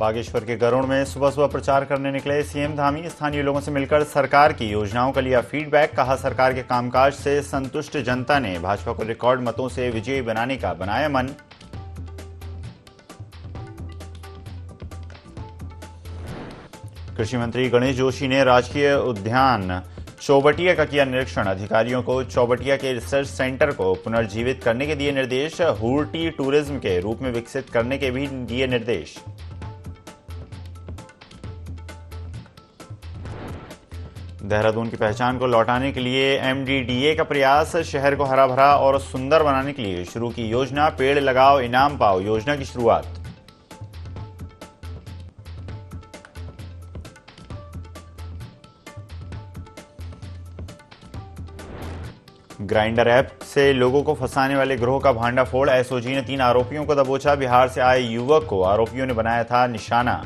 बागेश्वर के गरुड़ में सुबह सुबह प्रचार करने निकले सीएम धामी। स्थानीय लोगों से मिलकर सरकार की योजनाओं का लिया फीडबैक। कहा, सरकार के कामकाज से संतुष्ट जनता ने भाजपा को रिकॉर्ड मतों से विजयी बनाने का बनाया मन। कृषि मंत्री गणेश जोशी ने राजकीय उद्यान चौबटिया का किया निरीक्षण। अधिकारियों को चौबटिया के रिसर्च सेंटर को पुनर्जीवित करने के दिए निर्देश। हुर्टी टूरिज्म के रूप में विकसित करने के भी दिए निर्देश। देहरादून की पहचान को लौटाने के लिए एमडीडीए का प्रयास। शहर को हरा भरा और सुंदर बनाने के लिए शुरू की योजना पेड़ लगाओ इनाम पाओ योजना की शुरुआत। ग्राइंडर ऐप से लोगों को फंसाने वाले गिरोह का भांडाफोड़। एसओजी ने 3 आरोपियों को दबोचा। बिहार से आए युवक को आरोपियों ने बनाया था निशाना।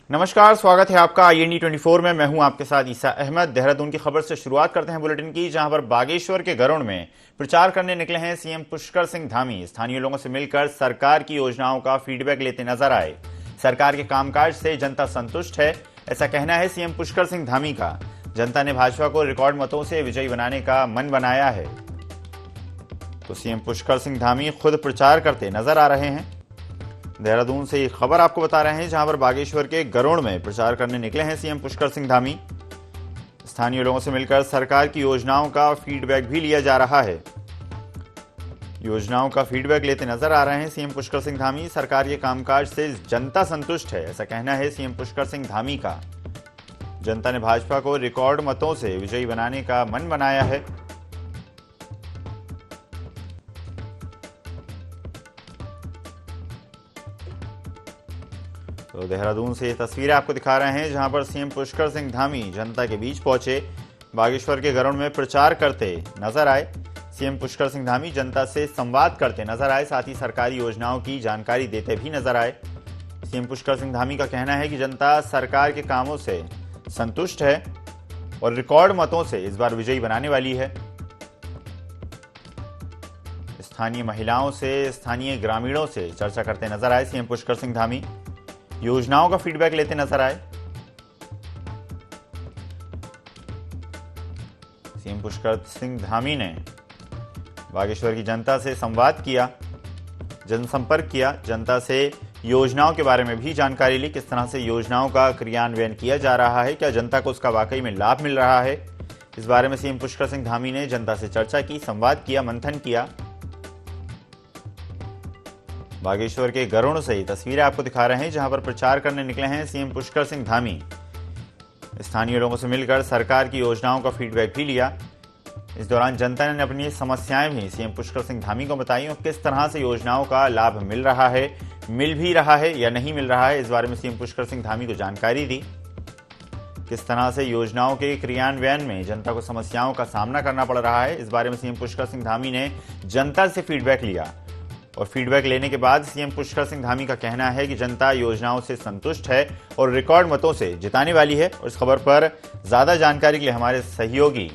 नमस्कार, स्वागत है आपका IND 24 में। मैं हूं आपके साथ ईसा अहमद। देहरादून की खबर से शुरुआत करते हैं बुलेटिन की, जहां पर बागेश्वर के गरुड़ में प्रचार करने निकले हैं सीएम पुष्कर सिंह धामी। स्थानीय लोगों से मिलकर सरकार की योजनाओं का फीडबैक लेते नजर आए। सरकार के कामकाज से जनता संतुष्ट है, ऐसा कहना है सीएम पुष्कर सिंह धामी का। जनता ने भाजपा को रिकॉर्ड मतों से विजयी बनाने का मन बनाया है। तो सीएम पुष्कर सिंह धामी खुद प्रचार करते नजर आ रहे हैं। देहरादून से एक खबर आपको बता रहे हैं, जहां पर बागेश्वर के गरुड़ में प्रचार करने निकले हैं सीएम पुष्कर सिंह धामी। स्थानीय लोगों से मिलकर सरकार की योजनाओं का फीडबैक भी लिया जा रहा है। योजनाओं का फीडबैक लेते नजर आ रहे हैं सीएम पुष्कर सिंह धामी। सरकार के कामकाज से जनता संतुष्ट है, ऐसा कहना है सीएम पुष्कर सिंह धामी का। जनता ने भाजपा को रिकॉर्ड मतों से विजयी बनाने का मन बनाया है। तो देहरादून से ये तस्वीरें आपको दिखा रहे हैं, जहां पर सीएम पुष्कर सिंह धामी जनता के बीच पहुंचे। बागेश्वर के गरुड़ में प्रचार करते नजर आए। सीएम पुष्कर सिंह धामी जनता से संवाद करते नजर आए, साथ ही सरकारी योजनाओं की जानकारी देते भी नजर आए। सीएम पुष्कर सिंह धामी का कहना है कि जनता सरकार के कामों से संतुष्ट है और रिकॉर्ड मतों से इस बार विजयी बनाने वाली है। स्थानीय महिलाओं से, स्थानीय ग्रामीणों से चर्चा करते नजर आए सीएम पुष्कर सिंह धामी। योजनाओं का फीडबैक लेते नजर आए। सीएम पुष्कर सिंह धामी ने बागेश्वर की जनता से संवाद किया, जनसंपर्क किया, जनता से योजनाओं के बारे में भी जानकारी ली। किस तरह से योजनाओं का क्रियान्वयन किया जा रहा है, क्या जनता को उसका वाकई में लाभ मिल रहा है, इस बारे में सीएम पुष्कर सिंह धामी ने जनता से चर्चा की, संवाद किया, मंथन किया। बागेश्वर के गरुड़ से तस्वीरें आपको दिखा रहे हैं, जहां पर प्रचार करने निकले हैं सीएम पुष्कर सिंह धामी। स्थानीय लोगों से मिलकर सरकार की योजनाओं का फीडबैक भी लिया। इस दौरान जनता ने अपनी समस्याएं भी सीएम पुष्कर सिंह धामी को बताई और किस तरह से योजनाओं का लाभ मिल रहा है, मिल भी रहा है या नहीं मिल रहा है, इस बारे में सीएम पुष्कर सिंह धामी को जानकारी दी। किस तरह से योजनाओं के क्रियान्वयन में जनता को समस्याओं का सामना करना पड़ रहा है, इस बारे में सीएम पुष्कर सिंह धामी ने जनता से फीडबैक लिया। और फीडबैक लेने के बाद सीएम पुष्कर सिंह धामी का कहना है कि जनता योजनाओं से संतुष्ट है और रिकॉर्ड मतों से जिताने वाली है। और इस खबर पर ज्यादा जानकारी के लिए हमारे सहयोगी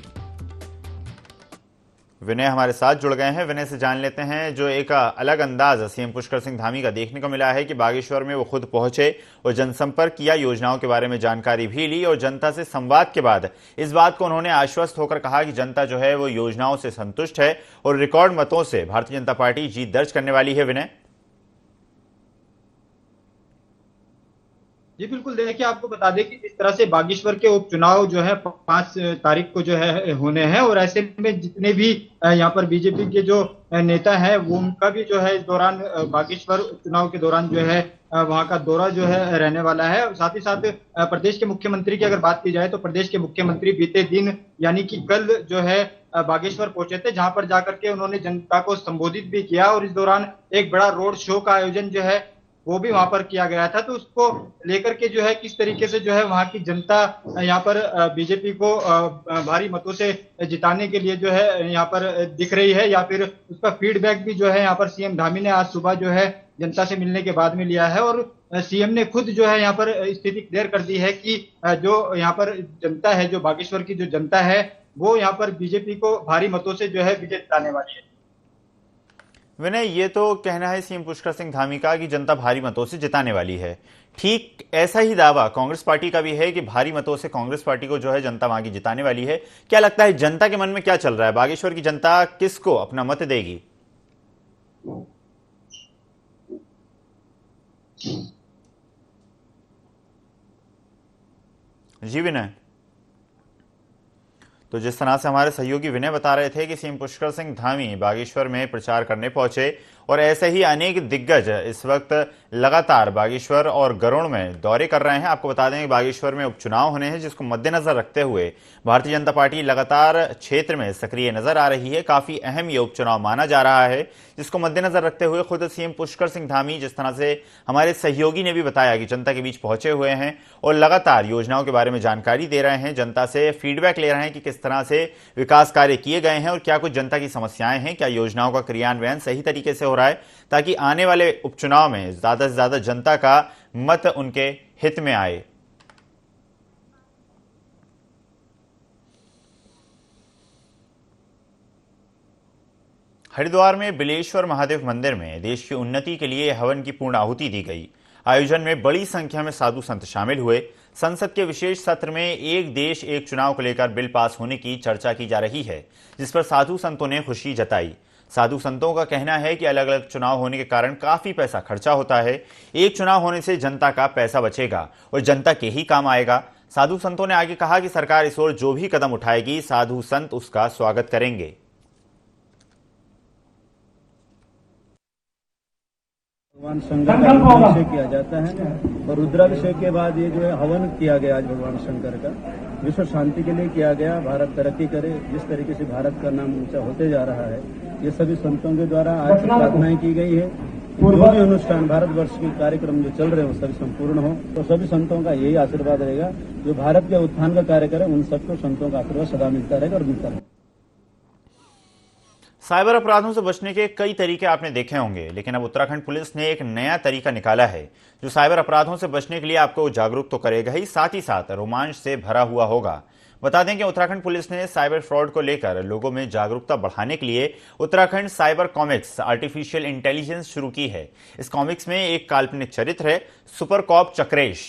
विनय हमारे साथ जुड़ गए हैं। विनय से जान लेते हैं, जो एक अलग अंदाज सीएम पुष्कर सिंह धामी का देखने को मिला है कि बागेश्वर में वो खुद पहुंचे और जनसंपर्क किया, योजनाओं के बारे में जानकारी भी ली और जनता से संवाद के बाद इस बात को उन्होंने आश्वस्त होकर कहा कि जनता जो है वो योजनाओं से संतुष्ट है और रिकॉर्ड मतों से भारतीय जनता पार्टी जीत दर्ज करने वाली है। विनय जी बिल्कुल, देखिए आपको बता दें कि इस तरह से बागेश्वर के उपचुनाव जो है 5 तारीख को जो है होने हैं और ऐसे में जितने भी यहाँ पर बीजेपी के जो नेता हैं वो उनका भी जो है इस दौरान बागेश्वर उपचुनाव के दौरान जो है वहाँ का दौरा जो है रहने वाला है। और साथ ही साथ प्रदेश के मुख्यमंत्री की अगर बात की जाए तो प्रदेश के मुख्यमंत्री बीते दिन यानी कि कल जो है बागेश्वर पहुंचे थे, जहां पर जाकर के उन्होंने जनता को संबोधित भी किया और इस दौरान एक बड़ा रोड शो का आयोजन जो है वो भी वहां पर किया गया था। तो उसको लेकर के जो है किस तरीके से जो है वहां की जनता यहाँ पर बीजेपी को भारी मतों से जिताने के लिए जो है यहाँ पर दिख रही है, या फिर उसका फीडबैक भी जो है यहाँ पर सीएम धामी ने आज सुबह जो है जनता से मिलने के बाद में लिया है। और सीएम ने खुद जो है यहाँ पर स्थिति क्लियर कर दी है कि जो यहाँ पर जनता है, जो बागेश्वर की जो जनता है, वो यहाँ पर बीजेपी को भारी मतों से जो है विजय दिलाने वाली है। विनय, ये तो कहना है सीएम पुष्कर सिंह धामी का कि जनता भारी मतों से जिताने वाली है। ठीक ऐसा ही दावा कांग्रेस पार्टी का भी है कि भारी मतों से कांग्रेस पार्टी को जो है जनता वहां की जिताने वाली है। क्या लगता है जनता के मन में क्या चल रहा है? बागेश्वर की जनता किसको अपना मत देगी? जी विनय, तो जिस तरह से हमारे सहयोगी विनय बता रहे थे कि सीएम पुष्कर सिंह धामी बागेश्वर में प्रचार करने पहुंचे और ऐसे ही अनेक दिग्गज इस वक्त लगातार बागेश्वर और गरुड़ में दौरे कर रहे हैं। आपको बता दें कि बागेश्वर में उपचुनाव होने हैं, जिसको मद्देनजर रखते हुए भारतीय जनता पार्टी लगातार क्षेत्र में सक्रिय नजर आ रही है। काफी अहम ये उपचुनाव माना जा रहा है, जिसको मद्देनजर रखते हुए खुद सीएम पुष्कर सिंह धामी, जिस तरह से हमारे सहयोगी ने भी बताया, कि जनता के बीच पहुंचे हुए हैं और लगातार योजनाओं के बारे में जानकारी दे रहे हैं, जनता से फीडबैक ले रहे हैं कि किस तरह से विकास कार्य किए गए हैं और क्या कुछ जनता की समस्याएं हैं, क्या योजनाओं का क्रियान्वयन सही तरीके से हो रहा है, ताकि आने वाले उपचुनाव में ज्यादा से ज्यादा जनता का मत उनके हित में आए। हरिद्वार में बिलेश्वर महादेव मंदिर में देश की उन्नति के लिए हवन की पूर्ण आहुति दी गई। आयोजन में बड़ी संख्या में साधु संत शामिल हुए। संसद के विशेष सत्र में एक देश एक चुनाव को लेकर बिल पास होने की चर्चा की जा रही है, जिस पर साधु संतों ने खुशी जताई। साधु संतों का कहना है कि अलग अलग चुनाव होने के कारण काफी पैसा खर्चा होता है। एक चुनाव होने से जनता का पैसा बचेगा और जनता के ही काम आएगा। साधु संतों ने आगे कहा कि सरकार इस ओर जो भी कदम उठाएगी, साधु संत उसका स्वागत करेंगे। भगवान शंकर का रुद्राभिषेक किया जाता है और रुद्राभिषेक के बाद ये जो है हवन किया गया आज भगवान शंकर का, विश्व शांति के लिए किया गया। भारत तरक्की करे, जिस तरीके से भारत का नाम ऊंचा होते जा रहा है, ये सभी संतों के द्वारा आज प्रार्थनाएं की गई है। जो भी अनुष्ठान भारतवर्ष के कार्यक्रम जो चल रहे हैं वो सभी संपूर्ण हो, तो सभी संतों का यही आशीर्वाद रहेगा। जो भारत के उत्थान का कार्य करे, उन सबको संतों का आशीर्वाद सदा मिलता रहेगा और मिलता रहेगा। साइबर अपराधों से बचने के कई तरीके आपने देखे होंगे, लेकिन अब उत्तराखंड पुलिस ने एक नया तरीका निकाला है, जो साइबर अपराधों से बचने के लिए आपको जागरूक तो करेगा ही साथ रोमांच से भरा हुआ होगा। बता दें कि उत्तराखंड पुलिस ने साइबर फ्रॉड को लेकर लोगों में जागरूकता बढ़ाने के लिए Uttarakhand cyber comics artificial intelligence शुरू की है। इस कॉमिक्स में एक काल्पनिक चरित्र है, सुपर कॉप चक्रेश।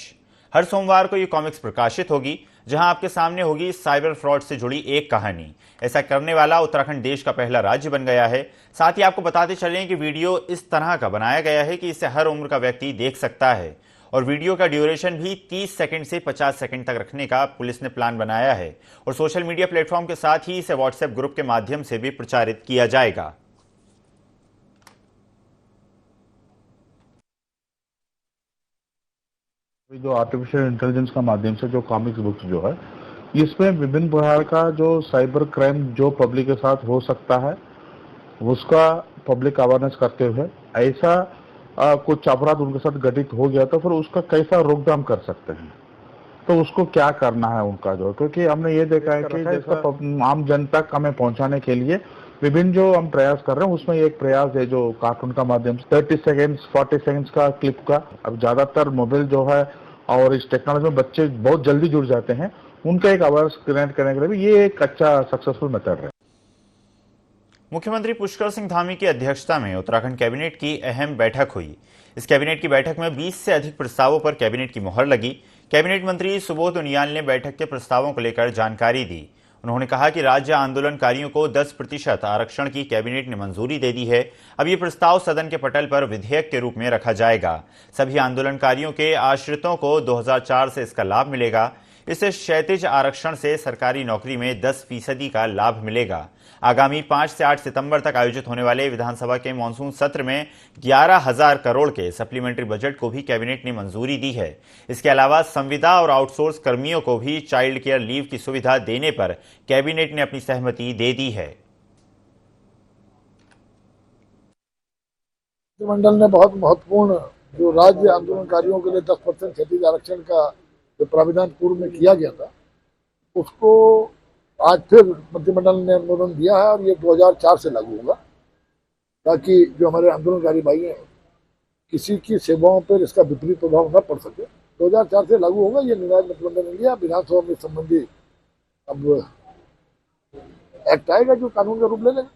हर सोमवार को ये कॉमिक्स प्रकाशित होगी, जहां आपके सामने होगी साइबर फ्रॉड से जुड़ी एक कहानी। ऐसा करने वाला उत्तराखंड देश का पहला राज्य बन गया है। साथ ही आपको बताते चलें कि वीडियो इस तरह का बनाया गया है कि इसे हर उम्र का व्यक्ति देख सकता है और वीडियो का ड्यूरेशन भी 30 सेकंड से 50 सेकंड तक रखने का पुलिस ने प्लान बनाया है और सोशल मीडिया प्लेटफॉर्म के साथ ही इसे व्हाट्सएप ग्रुप के माध्यम से भी प्रचारित किया जाएगा। जो आर्टिफिशियल इंटेलिजेंस का माध्यम से जो कॉमिक्स बुक्स जो है, इसमें विभिन्न प्रकार का जो साइबर क्राइम जो पब्लिक के साथ हो सकता है, उसका पब्लिक अवेयरनेस करते हुए ऐसा कुछ अपराध उनके साथ घटित हो गया तो फिर उसका कैसा रोकथाम कर सकते हैं, तो उसको क्या करना है उनका जो, क्योंकि हमने ये देखा है कि जैसा आम जनता तक हमें पहुंचाने के लिए विभिन्न जो हम प्रयास कर रहे हैं, उसमें एक प्रयास है जो कार्टून का माध्यम से 30 सेकेंड्स 40 सेकेंड्स का क्लिप का। अब ज्यादातर मोबाइल जो है और इस टेक्नोलॉजी में बच्चे बहुत जल्दी जुड़ जाते हैं, उनका एक अवेयरनेस क्रिएट करने के लिए भी ये एक अच्छा सक्सेसफुल मेथड है। मुख्यमंत्री पुष्कर सिंह धामी की अध्यक्षता में उत्तराखंड कैबिनेट की अहम बैठक हुई। इस कैबिनेट की बैठक में 20 से अधिक प्रस्तावों पर कैबिनेट की मुहर लगी। कैबिनेट मंत्री सुबोध उनियाल ने बैठक के प्रस्तावों को लेकर जानकारी दी। उन्होंने कहा कि राज्य आंदोलनकारियों को 10% आरक्षण की कैबिनेट ने मंजूरी दे दी है। अब ये प्रस्ताव सदन के पटल पर विधेयक के रूप में रखा जाएगा। सभी आंदोलनकारियों के आश्रितों को 2004 से इसका लाभ मिलेगा। इससे क्षैतिज आरक्षण से सरकारी नौकरी में 10% का लाभ मिलेगा। आगामी 5 से 8 सितंबर तक आयोजित होने वाले विधानसभा के मानसून सत्र में 11,000 करोड़ के सप्लीमेंट्री बजट को भी कैबिनेट ने मंजूरी दी है। इसके अलावा संविदा और आउटसोर्स कर्मियों को भी चाइल्ड केयर लीव की सुविधा देने पर कैबिनेट ने अपनी सहमति दे दी है। मंत्रिमंडल ने बहुत महत्वपूर्ण जो राज्य आंदोलनकारियों के लिए 10% क्षैतिज आरक्षण का जो प्राविधान पूर्व में किया गया था, उसको आज फिर मंत्रिमंडल ने अनुमोदन दिया है और ये 2004 से लागू होगा, ताकि जो हमारे आंदोलनकारी भाई हैं किसी की सेवाओं पर इसका विपरीत प्रभाव न पड़ सके। 2004 से लागू होगा ये निर्णय मंत्रिमंडल ने लिया। विधानसभा में संबंधी अब एक्ट आएगा जो कानून का रूप ले लेगा।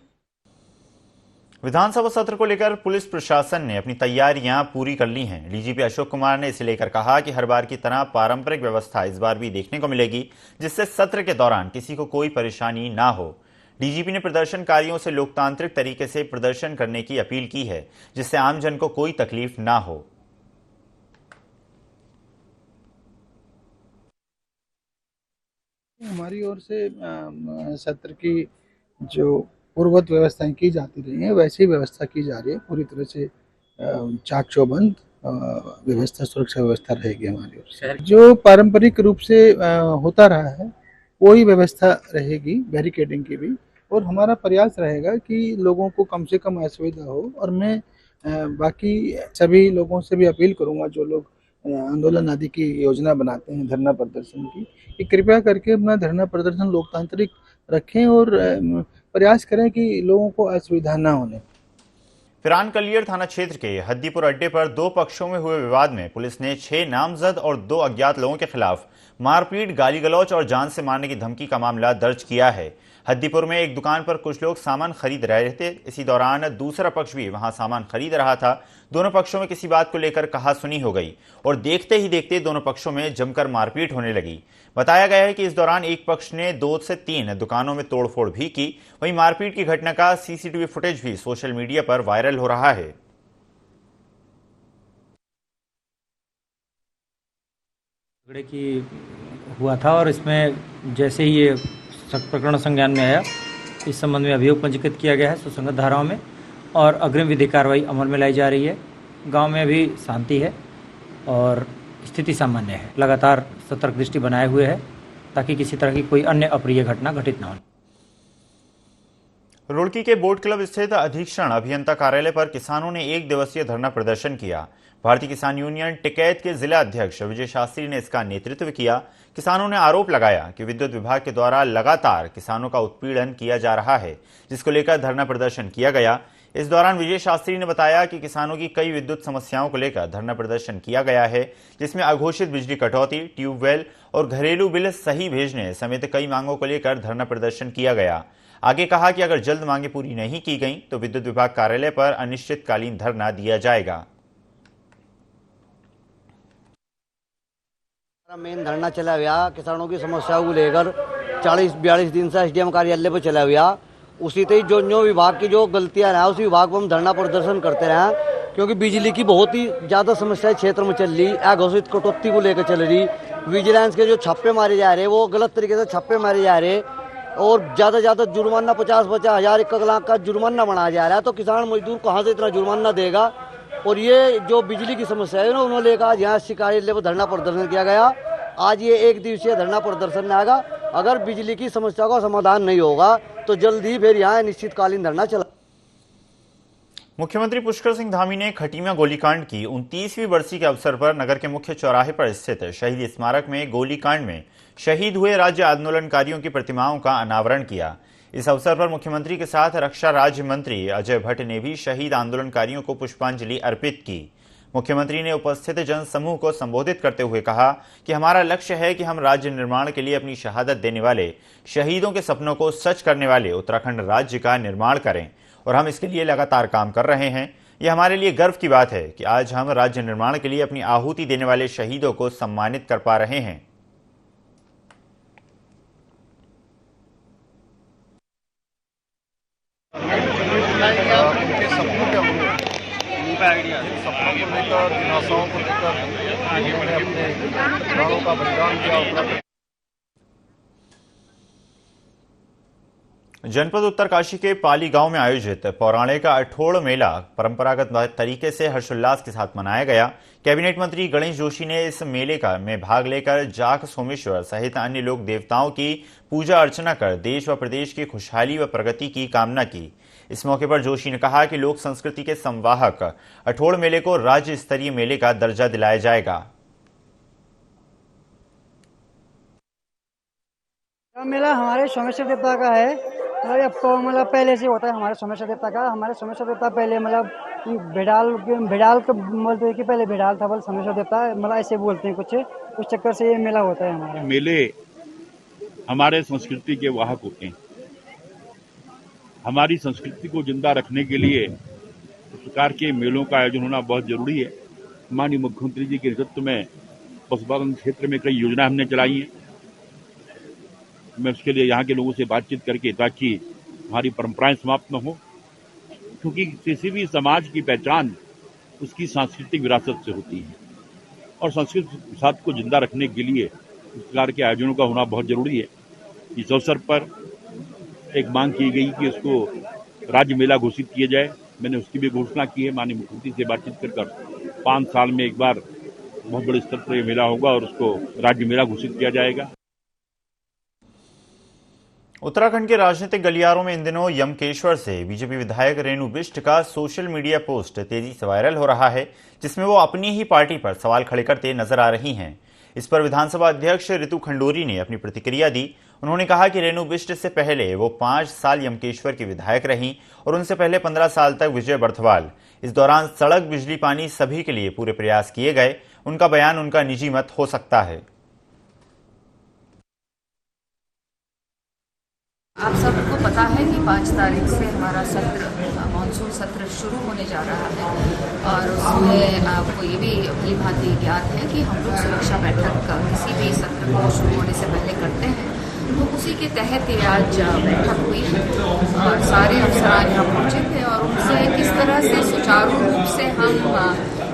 विधानसभा सत्र को लेकर पुलिस प्रशासन ने अपनी तैयारियां पूरी कर ली हैं। डीजीपी अशोक कुमार ने इसे लेकर कहा कि हर बार की तरह पारंपरिक व्यवस्था इस बार भी देखने को मिलेगी, जिससे सत्र के दौरान किसी को कोई परेशानी ना हो। डीजीपी ने प्रदर्शनकारियों से लोकतांत्रिक तरीके से प्रदर्शन करने की अपील की है, जिससे आमजन को कोई तकलीफ ना हो। हमारी ओर से सत्र की जो पूर्ववत व्यवस्थाएं की जाती रही हैं वैसी व्यवस्था की जा रही है। पूरी तरह से चाक चौबंद व्यवस्था, सुरक्षा व्यवस्था रहेगी हमारी ओर से। जो पारंपरिक रूप से होता रहा है वही व्यवस्था रहेगी, बैरिकेडिंग की भी। और हमारा प्रयास रहेगा कि लोगों को कम से कम असुविधा हो। और मैं बाकी सभी लोगों से भी अपील करूंगा जो लोग आंदोलन आदि की योजना बनाते हैं धरना प्रदर्शन की, कि कृपया करके अपना धरना प्रदर्शन लोकतांत्रिक रखें और प्रयास करें कि लोगों को असुविधा न होने। फिरान कलियर थाना क्षेत्र के हद्दीपुर अड्डे पर दो पक्षों में हुए विवाद में पुलिस ने 6 नामजद और 2 अज्ञात लोगों के खिलाफ मारपीट, गाली गलौज और जान से मारने की धमकी का मामला दर्ज किया है। हद्दीपुर में एक दुकान पर कुछ लोग सामान खरीद रहे थे। इसी दौरान दूसरा पक्ष भी वहां सामान खरीद रहा था। दोनों पक्षों में किसी बात को लेकर कहासुनी हो गई और देखते ही देखते दोनों पक्षों में जमकर मारपीट होने लगी। बताया गया है कि इस दौरान एक पक्ष ने 2 से 3 दुकानों में तोड़फोड़ भी की। वहीं मारपीट की घटना का सीसीटीवी फुटेज भी सोशल मीडिया पर वायरल हो रहा है। झगड़े की हुआ था और इसमें जैसे ही ये प्रकरण संज्ञान में आया, इस संबंध में अभियोग पंजीकृत किया गया है सुसंगत धाराओं में और अग्रिम विधिक कार्रवाई अमल में लाई जा रही है। गांव में अभी शांति है और स्थिति सामान्य है। लगातार सतर्क दृष्टि बनाए हुए है ताकि किसी तरह की कोई अन्य अप्रिय घटना घटित न हो। रुड़की के बोट क्लब स्थित अधीक्षण अभियंता कार्यालय पर किसानों ने 1 दिवसीय धरना प्रदर्शन किया। भारतीय किसान यूनियन टिकैत के जिला अध्यक्ष विजय शास्त्री ने इसका नेतृत्व किया। किसानों ने आरोप लगाया कि विद्युत विभाग के द्वारा लगातार किसानों का उत्पीड़न किया जा रहा है, जिसको लेकर धरना प्रदर्शन किया गया। इस दौरान विजय शास्त्री ने बताया कि किसानों की कई विद्युत समस्याओं को लेकर धरना प्रदर्शन किया गया है, जिसमें अघोषित बिजली कटौती, ट्यूबवेल और घरेलू बिल सही भेजने समेत कई मांगों को लेकर धरना प्रदर्शन किया गया। आगे कहा कि अगर जल्द मांगे पूरी नहीं की गई तो विद्युत विभाग कार्यालय पर अनिश्चितकालीन धरना दिया जाएगा। मेन धरना चला हुआ किसानों की समस्याओं को लेकर 40-42 दिन से एसडीएम कार्यालय पर चला हुआ। उसी तरह जो विभाग की जो गलतियां रहा उस विभाग पर हम धरना प्रदर्शन करते रहे, क्योंकि बिजली की बहुत ही ज्यादा समस्या क्षेत्र में चल रही। अघोषित कटौती को लेकर चल रही, विजिलेंस के जो छापे मारे जा रहे वो गलत तरीके से छापे मारे जा रहे और ज्यादा जुर्माना 50-50 हजार 1 लाख का जुर्माना बनाया जा रहा है। तो किसान मजदूर कहाँ से इतना जुर्माना देगा। और ये जो बिजली की समस्या है ना, उन्होंने लेकर आज यहाँ कार्यालय पर धरना प्रदर्शन किया गया। आज ये 1 दिवसीय धरना प्रदर्शन में आएगा। अगर बिजली की समस्या का समाधान नहीं होगा तो जल्द ही फिर यहाँ निश्चितकालीन धरना चला। मुख्यमंत्री पुष्कर सिंह धामी ने खटीमा गोलीकांड की 29वीं बरसी के अवसर पर नगर के मुख्य चौराहे पर स्थित शहीद स्मारक में गोलीकांड में शहीद हुए राज्य आंदोलनकारियों की प्रतिमाओं का अनावरण किया। इस अवसर पर मुख्यमंत्री के साथ रक्षा राज्य मंत्री अजय भट्ट ने भी शहीद आंदोलनकारियों को पुष्पांजलि अर्पित की। मुख्यमंत्री ने उपस्थित जनसमूह को संबोधित करते हुए कहा कि हमारा लक्ष्य है कि हम राज्य निर्माण के लिए अपनी शहादत देने वाले शहीदों के सपनों को सच करने वाले उत्तराखंड राज्य का निर्माण करें और हम इसके लिए लगातार काम कर रहे हैं। यह हमारे लिए गर्व की बात है कि आज हम राज्य निर्माण के लिए अपनी आहुति देने वाले शहीदों को सम्मानित कर पा रहे हैं। सपनों को लेकर, आशाओं को लेकर उन्होंने अपने प्राणों का बलिदान किया। जनपद उत्तरकाशी के पाली गांव में आयोजित पौराणिक अठोड़ मेला परंपरागत तरीके से हर्षोल्लास के साथ मनाया गया। कैबिनेट मंत्री गणेश जोशी ने इस मेले में भाग लेकर जाख सोमेश्वर सहित अन्य लोक देवताओं की पूजा अर्चना कर देश व प्रदेश की खुशहाली व प्रगति की कामना की। इस मौके पर जोशी ने कहा कि लोक संस्कृति के संवाहक अठोड़ मेले को राज्य स्तरीय मेले का दर्जा दिलाया जाएगा। मेला हमारे सोमेश्वर देवता का है। मतलब अब तो मतलब पहले से होता है हमारे सोमेश्वर देवता का। हमारे सोमेश्वर देवता पहले मतलब भेड़ाल को बोलते हैं कि पहले भेड़ाल था, बोल सोमेश्वर देवता मतलब ऐसे बोलते हैं कुछ, उस चक्कर से ये मेला होता है हमारा। मेले हमारे संस्कृति के वाहक होते हैं। हमारी संस्कृति को जिंदा रखने के लिए इस प्रकार के मेलों का आयोजन होना बहुत जरूरी है। माननीय मुख्यमंत्री जी के नेतृत्व में पशुपालन क्षेत्र में कई योजनाएं हमने चलाई हैं। मैं उसके लिए यहाँ के लोगों से बातचीत करके, ताकि हमारी परंपराएं समाप्त न हो, क्योंकि किसी भी समाज की पहचान उसकी सांस्कृतिक विरासत से होती है और सांस्कृतिक विरासत को जिंदा रखने के लिए इस प्रकार के आयोजनों का होना बहुत जरूरी है। इस अवसर पर एक मांग की गई कि उसको राज्य मेला घोषित किया जाए। मैंने उसकी भी घोषणा की है। माननीय मुख्यमंत्री से बातचीत कर 5 साल में एक बार बहुत बड़े स्तर पर यह मेला होगा और उसको राज्य मेला घोषित किया जाएगा। उत्तराखंड के राजनीतिक गलियारों में इन दिनों यमकेश्वर से बीजेपी विधायक रेणु बिष्ट का सोशल मीडिया पोस्ट तेजी से वायरल हो रहा है, जिसमें वो अपनी ही पार्टी पर सवाल खड़े करते नजर आ रही हैं। इस पर विधानसभा अध्यक्ष रितु खंडूरी ने अपनी प्रतिक्रिया दी। उन्होंने कहा कि रेणु बिष्ट से पहले वो 5 साल यमकेश्वर की विधायक रहीं और उनसे पहले 15 साल तक विजय बर्थवाल। इस दौरान सड़क, बिजली, पानी सभी के लिए पूरे प्रयास किए गए। उनका बयान उनका निजी मत हो सकता है। आप सबको पता है कि 5 तारीख से हमारा सत्र, मानसून सत्र शुरू होने जा रहा है और उसमें आपको ये भी भली भांति ज्ञात है कि हम लोग सुरक्षा बैठक का किसी भी सत्र को शुरू होने से पहले करते हैं। तो उसी के तहत ये आज बैठक हुई है और सारे अफसरान यहाँ पहुँचे थे और उनसे किस तरह से सुचारू रूप से हम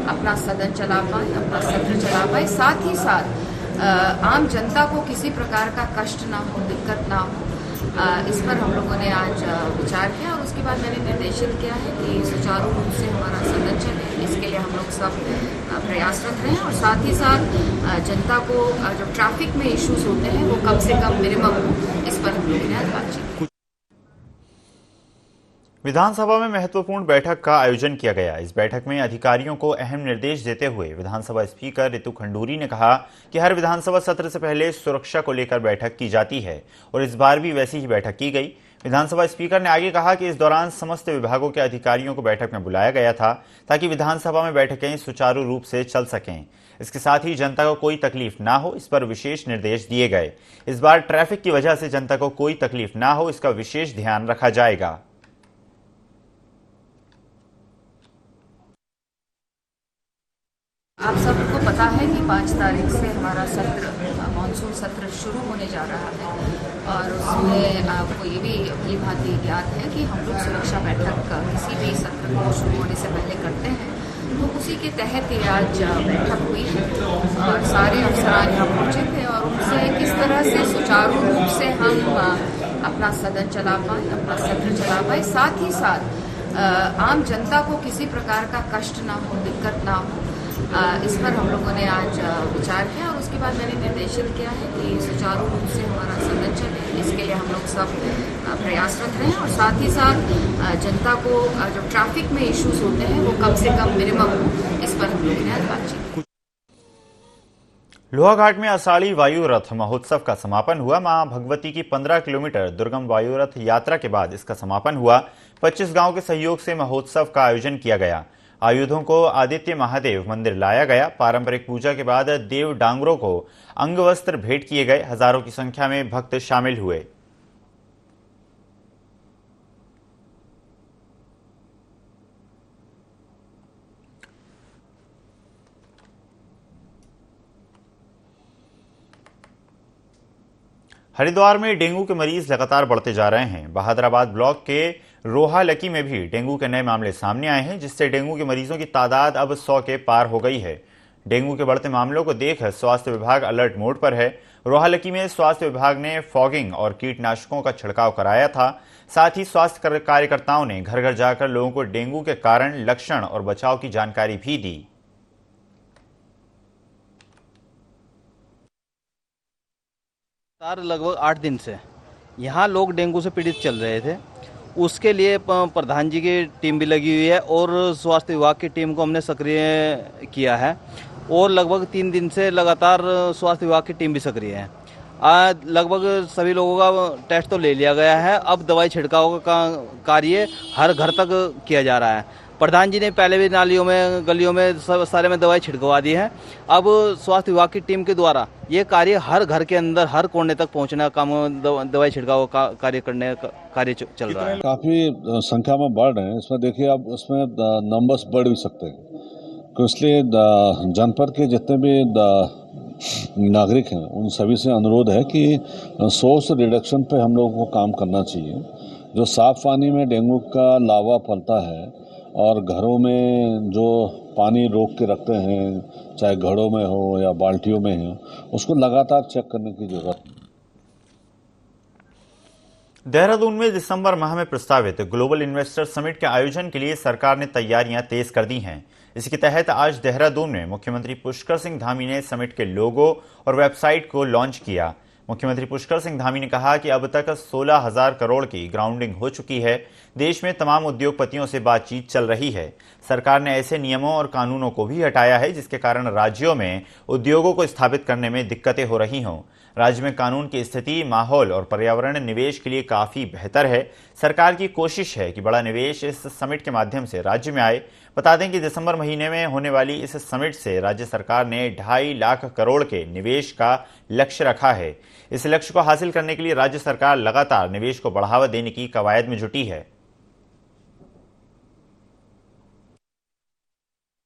अपना सदन चला पाएँ, अपना सत्र चला पाएँ, साथ ही साथ आम जनता को किसी प्रकार का कष्ट ना हो, दिक्कत ना हो, इस पर हम लोगों ने आज विचार किया और उसके बाद मैंने निर्देशित किया है कि सुचारू रूप से हमारा सदन चले। इसके लिए हम लोग सब प्रयासरत रहें और साथ ही साथ जनता को जो ट्रैफिक में इश्यूज होते हैं वो कम से कम मिनिमम हो, इस पर हम लोगों ने आज बातचीत की। विधानसभा में महत्वपूर्ण बैठक का आयोजन किया गया। इस बैठक में अधिकारियों को अहम निर्देश देते हुए विधानसभा स्पीकर रितु खंडूरी ने कहा कि हर विधानसभा सत्र से पहले सुरक्षा को लेकर बैठक की जाती है और इस बार भी वैसी ही बैठक की गई। विधानसभा स्पीकर ने आगे कहा कि इस दौरान समस्त विभागों के अधिकारियों को बैठक में बुलाया गया था ताकि विधानसभा में बैठकें सुचारू रूप से चल सकें। इसके साथ ही जनता को कोई तकलीफ ना हो, इस पर विशेष निर्देश दिए गए। इस बार ट्रैफिक की वजह से जनता को कोई तकलीफ ना हो, इसका विशेष ध्यान रखा जाएगा। आप सबको पता है कि 5 तारीख से हमारा सत्र, मानसून सत्र शुरू होने जा रहा है और उसमें आपको ये भी भली भांति ज्ञात है कि हम लोग सुरक्षा बैठक का किसी भी सत्र को शुरू होने से पहले करते हैं। तो उसी के तहत ये आज बैठक हुई है और सारे अफसरान यहाँ पहुँचे थे और उनसे किस तरह से सुचारू रूप से हम अपना सदन चला पाएँ, अपना सत्र चला पाएँ, साथ ही साथ आम जनता को किसी प्रकार का कष्ट ना हो, दिक्कत ना हो, इस पर हम लोगों ने आज विचार किया और उसके बाद मैंने निर्देशित किया है कि सुचारू रूप से हमारा सदन चले। इसके लिए हम लोग सब प्रयासरत रहें और साथ ही साथ जनता को जो ट्रैफिक में इश्यूज होते हैं वो कम से कम मिनिमम हो, इस पर हम लोगों ने आज बातचीत की। लोहाघाट में आषाढ़ी वायु रथ महोत्सव का समापन हुआ। मां भगवती की 15 किलोमीटर दुर्गम वायु रथ यात्रा के बाद इसका समापन हुआ। 25 गांव के सहयोग से महोत्सव का आयोजन किया गया। आयुधों को आदित्य महादेव मंदिर लाया गया। पारंपरिक पूजा के बाद देव डांगरों को अंग वस्त्र भेंट किए गए। हजारों की संख्या में भक्त शामिल हुए। हरिद्वार में डेंगू के मरीज लगातार बढ़ते जा रहे हैं। बहादुराबाद ब्लॉक के रोहालकी में भी डेंगू के नए मामले सामने आए हैं, जिससे डेंगू के मरीजों की तादाद अब 100 के पार हो गई है। डेंगू के बढ़ते मामलों को देख स्वास्थ्य विभाग अलर्ट मोड पर है। रोहालकी में स्वास्थ्य विभाग ने फॉगिंग और कीटनाशकों का छिड़काव कराया था। साथ ही स्वास्थ्य कार्यकर्ताओं ने घर घर जाकर लोगों को डेंगू के कारण, लक्षण और बचाव की जानकारी भी दी। लगभग 8 दिन से यहाँ लोग डेंगू से पीड़ित चल रहे थे। उसके लिए प्रधान जी की टीम भी लगी हुई है और स्वास्थ्य विभाग की टीम को हमने सक्रिय किया है और लगभग 3 दिन से लगातार स्वास्थ्य विभाग की टीम भी सक्रिय है। लगभग सभी लोगों का टेस्ट तो ले लिया गया है। अब दवाई छिड़काव का कार्य हर घर तक किया जा रहा है। प्रधान जी ने पहले भी नालियों में, गलियों में, सब सारे में दवाई छिड़कवा दी है। अब स्वास्थ्य विभाग की टीम के द्वारा ये कार्य हर घर के अंदर, हर कोने तक पहुंचने का काम, दवाई छिड़काव का कार्य करने का कार्य चल रहा है। काफी संख्या में बढ़ रहे हैं। इसमें देखिए, अब उसमें नंबर्स बढ़ भी सकते हैं, तो इसलिए जनपद के जितने भी नागरिक हैं उन सभी से अनुरोध है कि सोर्स रिडक्शन पे हम लोगों को काम करना चाहिए। जो साफ पानी में डेंगू का लावा पलता है और घरों में जो पानी रोक के रखते हैं, चाहे घड़ों में हो या बाल्टियों में हो, उसको लगातार चेक करने की जरूरत है। देहरादून में दिसंबर माह में प्रस्तावित ग्लोबल इन्वेस्टर समिट के आयोजन के लिए सरकार ने तैयारियां तेज कर दी हैं। इसके तहत आज देहरादून में मुख्यमंत्री पुष्कर सिंह धामी ने समिट के लोगो और वेबसाइट को लॉन्च किया। मुख्यमंत्री पुष्कर सिंह धामी ने कहा कि अब तक 16,000 करोड़ की ग्राउंडिंग हो चुकी है। देश में तमाम उद्योगपतियों से बातचीत चल रही है। सरकार ने ऐसे नियमों और कानूनों को भी हटाया है जिसके कारण राज्यों में उद्योगों को स्थापित करने में दिक्कतें हो रही हों। राज्य में कानून की स्थिति, माहौल और पर्यावरण निवेश के लिए काफी बेहतर है। सरकार की कोशिश है कि बड़ा निवेश इस समिट के माध्यम से राज्य में आए। बता दें कि दिसंबर महीने में होने वाली इस समिट से राज्य सरकार ने 2.5 लाख करोड़ के निवेश का लक्ष्य रखा है। इस लक्ष्य को हासिल करने के लिए राज्य सरकार लगातार निवेश को बढ़ावा देने की कवायद में जुटी है।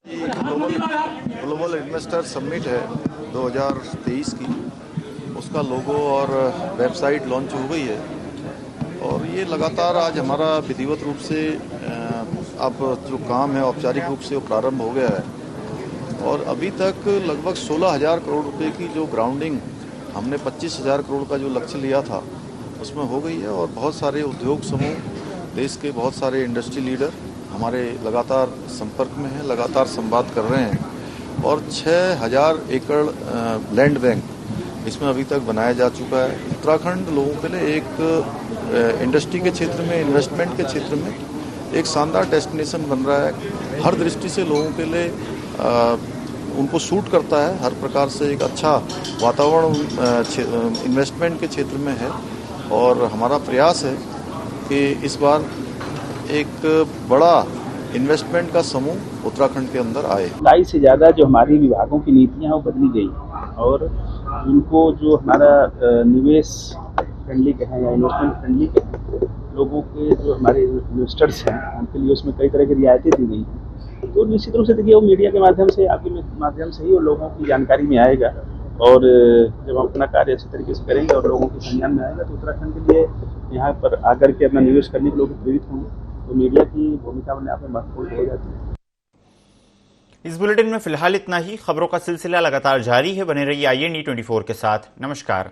ग्लोबल इन्वेस्टर समिट है 2023 की, उसका लोगो और वेबसाइट लॉन्च हो गई है और ये लगातार आज हमारा विधिवत रूप से अब जो काम है औपचारिक रूप से वो प्रारंभ हो गया है। और अभी तक लगभग 16,000 करोड़ रुपए की जो ग्राउंडिंग हमने 25,000 करोड़ का जो लक्ष्य लिया था उसमें हो गई है। और बहुत सारे उद्योग समूह, देश के बहुत सारे इंडस्ट्री लीडर हमारे लगातार संपर्क में हैं, लगातार संवाद कर रहे हैं। और 6,000 एकड़ लैंड बैंक इसमें अभी तक बनाया जा चुका है। उत्तराखंड लोगों के लिए एक इंडस्ट्री के क्षेत्र में, इन्वेस्टमेंट के क्षेत्र में एक शानदार डेस्टिनेशन बन रहा है। हर दृष्टि से लोगों के लिए उनको सूट करता है। हर प्रकार से एक अच्छा वातावरण इन्वेस्टमेंट के क्षेत्र में है और हमारा प्रयास है कि इस बार एक बड़ा इन्वेस्टमेंट का समूह उत्तराखंड के अंदर आए। 2.5 से ज़्यादा जो हमारी विभागों की नीतियाँ वो बदली गई और उनको जो हमारा निवेश फ्रेंडली कहें या इन्वेस्टमेंट फ्रेंडली कहें, लोगों के जो हमारे इन्वेस्टर्स हैं उनके लिए उसमें कई तरह की रियायतें दी गई हैं। तो निश्चित रूप से देखिए, वो मीडिया के माध्यम से, आपके माध्यम से ही वो लोगों की जानकारी में आएगा और जब हम अपना कार्य अच्छे तरीके से करेंगे और लोगों के संज्ञान में आएगा तो उत्तराखंड के लिए यहाँ पर आकर के अपना निवेश करने के लोग प्रेरित होंगे। तो मीडिया की भूमिका अपने आप में महत्वपूर्ण हो जाती है। इस बुलेटिन में फिलहाल इतना ही। खबरों का सिलसिला लगातार जारी है। बने रहिए INE24 के साथ। नमस्कार।